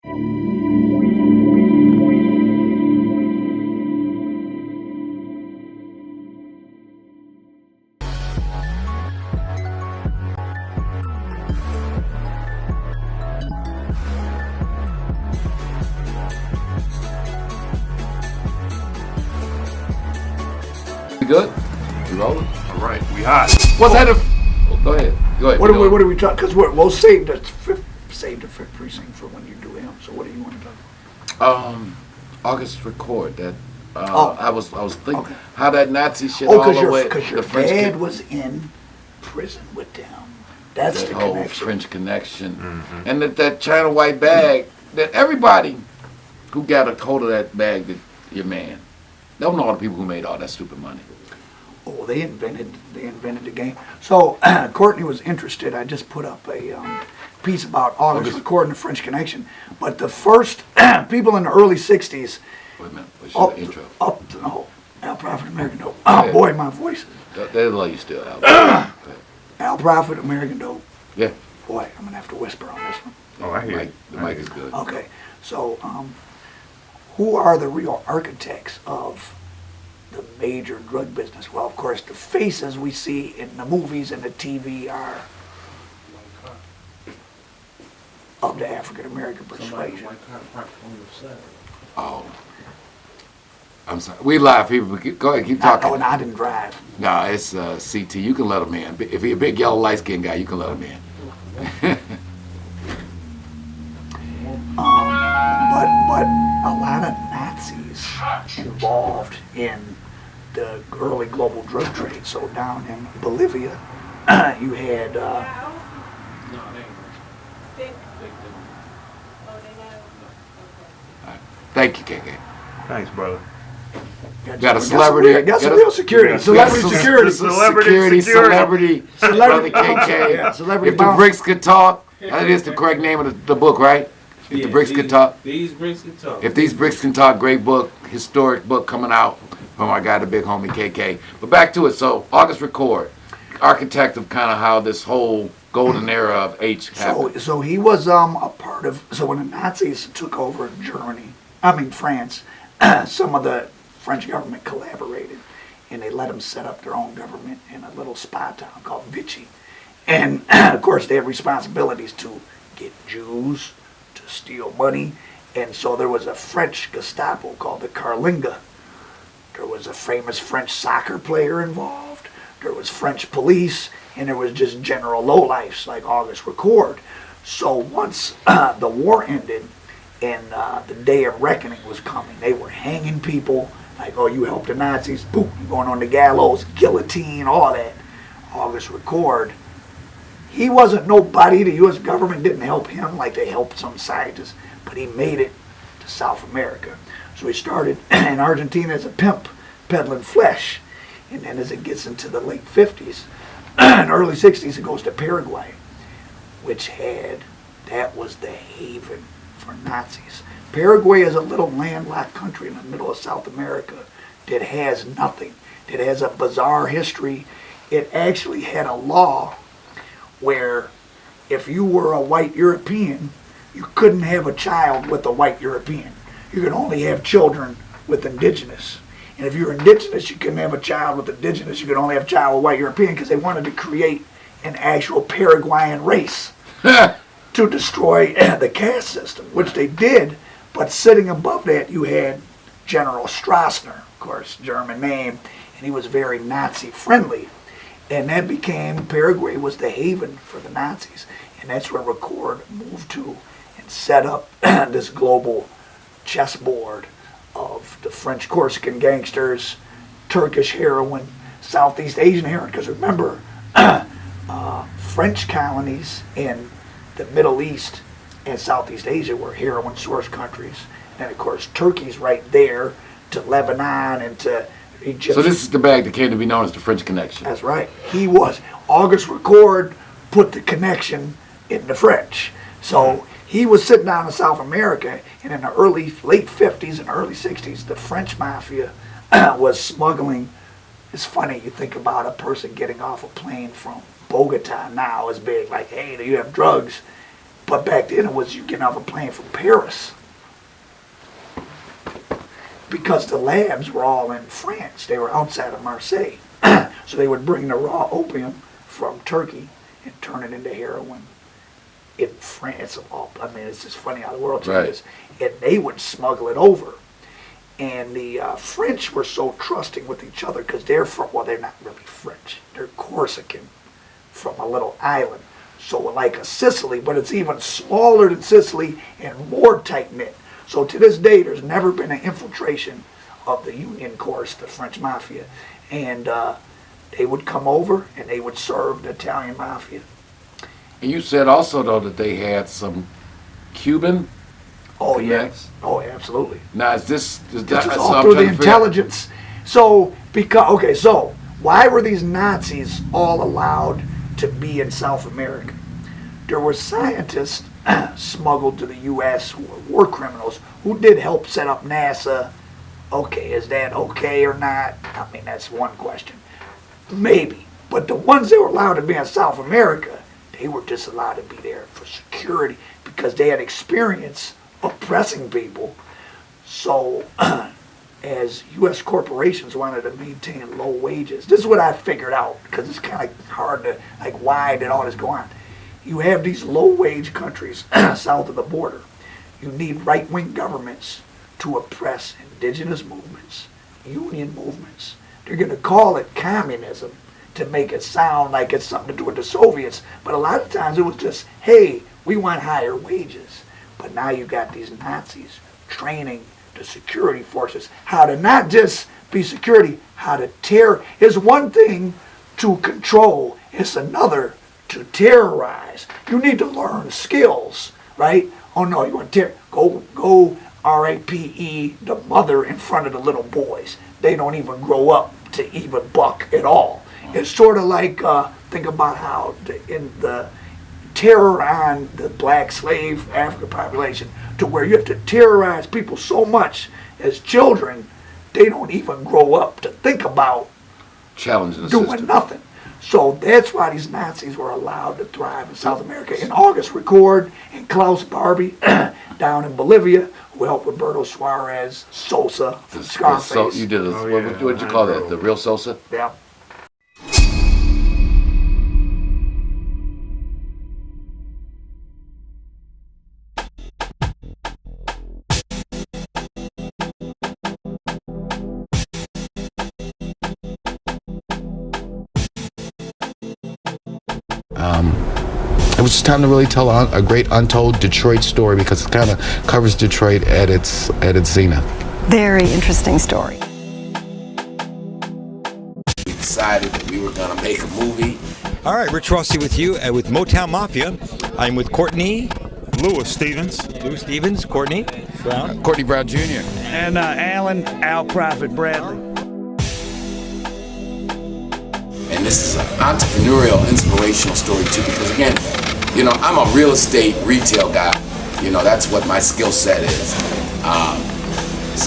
We good? We rolling? All right, we hot. What's that? Go ahead. Go ahead. What are we talking? Because we'll save the fifth precinct for when you do him. So what do you want to talk? August record that. Oh. I was thinking Okay. how that Nazi shit Oh, all the way. because your French dad was in prison with them. That's that the whole connection. French connection, and that China white bag. That everybody who got a hold of that bag, that your man. Don't know all the people who made all that stupid money. Oh, they invented the game. So Courtney was interested. I just put up a piece about August recording the French Connection. But the first people in the early '60s. Wait a minute. What's your intro? Al Prophet, American Dope. Oh boy, my voice. They love you still, Al. Al Prophet, American Dope. Yeah. Boy, I'm gonna have to whisper on this one. Oh, I hear you. The mic is good. Okay, so who are the real architects of the major drug business? Well, of course, the faces we see in the movies and the TV are of the African American persuasion. Oh. I'm sorry. We live, people. Go ahead, keep talking. Oh, and I didn't drive. No, it's CT. You can let him in. If he's a big yellow light skinned guy, you can let him in. But a lot of Nazis involved in the early global drug trade. So down in Bolivia, you had Thank you, KK. Thanks, brother. Got a celebrity. Got some real security. Celebrity security. Celebrity. Brother KK. Yeah, celebrity If the bounce. bricks could talk, that is the correct name of the book, right? If the bricks could talk. These bricks can talk. If these bricks can talk, great book, historic book coming out from our guy, the big homie KK. But back to it. So August Record, architect of kind of how this whole golden era of H happened. So he was a part of. So when the Nazis took over France, some of the French government collaborated, and they let them set up their own government in a little spy town called Vichy. And of course, they have responsibilities to get Jews to steal money. And so there was a French Gestapo called the Carlinga. There was a famous French soccer player involved. There was French police, and there was just general lowlifes like August Record. So once the war ended and the day of reckoning was coming, they were hanging people like, oh, you helped the Nazis, boom, you're going on the gallows, guillotine, all that. August Record, he wasn't nobody. The U.S. government didn't help him like they helped some scientists, but he made it to South America. So he started in Argentina as a pimp, peddling flesh. And then as it gets into the late 50s and early 60s, it goes to Paraguay, which that was the haven for Nazis. Paraguay is a little landlocked country in the middle of South America that has nothing. It has a bizarre history. It actually had a law where if you were a white European, you couldn't have a child with a white European. You could only have children with indigenous. And if you were indigenous, you couldn't have a child with indigenous. You could only have a child with white European because they wanted to create an actual Paraguayan race to destroy the caste system, which they did. But sitting above that, you had General Stroessner, of course, German name, and he was very Nazi-friendly. And that became, Paraguay was the haven for the Nazis. And that's where Record moved to and set up this global chessboard of the French Corsican gangsters, Turkish heroin, Southeast Asian heroin. Because remember, French colonies in the Middle East and Southeast Asia were heroin source countries. And of course, Turkey's right there to Lebanon and to Egypt. So this is the bag that came to be known as the French Connection. That's right. He was. August Record put the connection in the French. So he was sitting down in South America, and in the late 50s and early 60s, the French mafia was smuggling. It's funny, you think about a person getting off a plane from Bogota now is big, like, hey, do you have drugs? But back then it was you getting off a plane from Paris. Because the labs were all in France. They were outside of Marseille. So they would bring the raw opium from Turkey and turn it into heroin in France. I mean, it's just funny how the world changes. Right. And they would smuggle it over. And the French were so trusting with each other because they're they're not really French. They're Corsican from a little island. So like a Sicily, but it's even smaller than Sicily and more tight-knit. So to this day, there's never been an infiltration of the Union Corse, the French mafia. And they would come over and they would serve the Italian mafia. And you said also, though, that they had some Cuban connects? Yeah. Oh, absolutely. Now, this is all through the intelligence. So, so why were these Nazis all allowed to be in South America? There were scientists smuggled to the U.S. who were war criminals who did help set up NASA. Okay, is that okay or not? I mean, that's one question. Maybe. But the ones that were allowed to be in South America, they were just allowed to be there for security because they had experience oppressing people. So, as U.S. corporations wanted to maintain low wages, this is what I figured out because it's kind of hard to, like, why did all this go on? You have these low-wage countries south of the border. You need right-wing governments to oppress indigenous movements, union movements. They're going to call it communism to make it sound like it's something to do with the Soviets. But a lot of times it was just, hey, we want higher wages. But now you got these Nazis training the security forces how to not just be security, how to terror. It's one thing to control, it's another to terrorize. You need to learn skills, right? Oh no, you want to go R-A-P-E, the mother in front of the little boys. They don't even grow up to even buck at all. It's sort of like, think about how in the terror on the black slave African population, to where you have to terrorize people so much as children, they don't even grow up to think about challenging the doing system. Nothing. So that's why these Nazis were allowed to thrive in South America. And August Record and Klaus Barbie down in Bolivia, who helped Roberto Suarez, Sosa, from Scarface. So you did this. What did you call that? The real Sosa? Yeah. It was just time to really tell a great untold Detroit story because it kind of covers Detroit at its zenith. Very interesting story. We decided that we were going to make a movie. All right, Rich Rossi with you with Motown Mafia. I'm with Courtney. Louis Stevens, Courtney Brown. Courtney Brown Jr. And Alan Al Prophet Bradley. And this is an entrepreneurial, inspirational story too, because again, you know, I'm a real estate retail guy. You know, that's what my skill set is.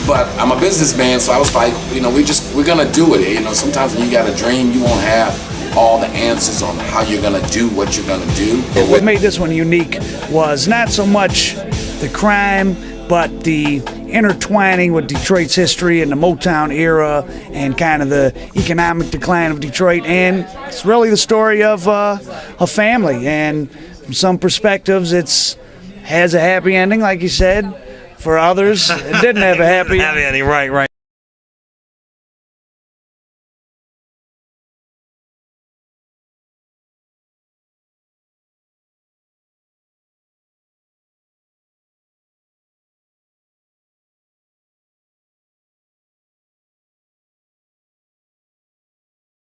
But I'm a businessman, so I was like, you know, we're gonna do it. You know, sometimes when you got a dream, you won't have all the answers on how you're gonna do what you're gonna do. What made this one unique was not so much the crime, but the intertwining with Detroit's history and the Motown era and kind of the economic decline of Detroit. And it's really the story of a family. And from some perspectives, it's has a happy ending, like you said. For others, it didn't have a happy ending. Right.